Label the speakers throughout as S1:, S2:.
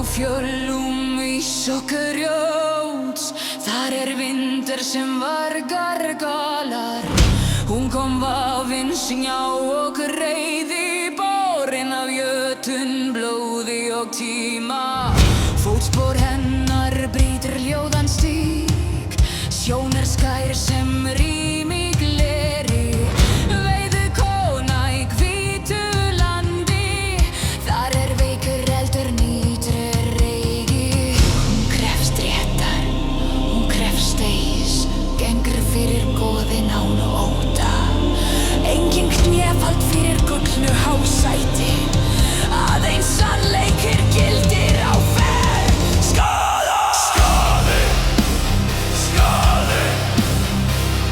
S1: fjöllum í sokkurjóts. Þar vindur sem vargar galar. Hún kom vafin snjá og reiði, borin af jötun, blóði og tíma. Fótspor hennar brýtur ljóðan stíg, sjón skær sem rím í gleri. Veiðikona í hvítu landi, þar veikur eldur nýtur reigi. Hún krefst réttar, hún krefst eis, gengur fyrir goðin án og óta. Engin knefald fyrir gullnu hásæti, aðeins sannleikir gildir á ferð. Skaði, skaði, skaði.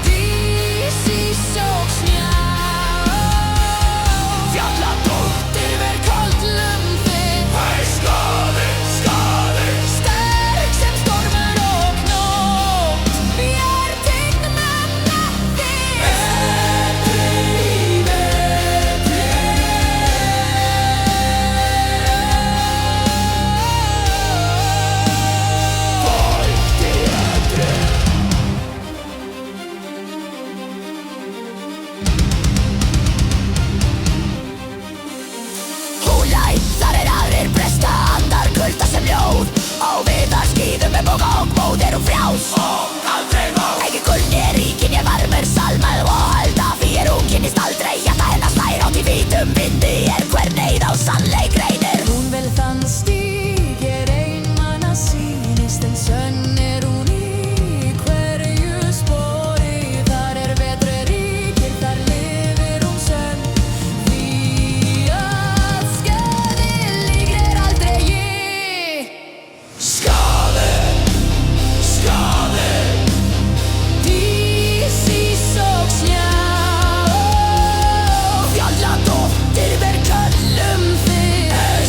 S1: Dísís og snjá, fjalladóttir ver köllum þig. Hei, skaði, skaði. Sterk sem stormur og nótt, bjartinn með netti. Húlæ, þar aðrir bresta andar kulda sem ljóð. Á viðarskíðum með boga og móðir og frjáls. Og aldrei nóg. Ekki gullni ríkin, ég varmur salmað og halda. Því hún kynnist aldrei, hjarta hennar slær átt í hvítum vindi. Hver neyð á sannleik reynir. Hún vil þann stíg, einmana sýnist, en sönn hún í hverju spori. Þar vetri ríkir, þar lifir hún sönn. Því að skaði líkir aldrei í. Skaði, skaði. Dísís og snjá, fjalladóttir ver köllum þig.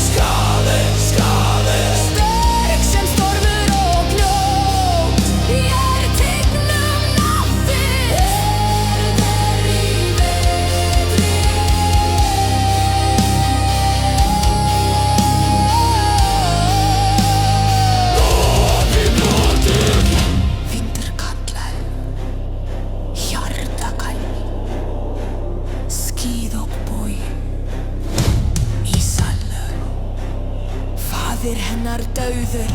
S1: Skaði, skaði. Sterk sem stormur og hljótt, bjartinn nátti. Þær í vetri. Vindur kallar, hjarta kæmi, skíð og búi, ísalur. Faðir hennar dauður,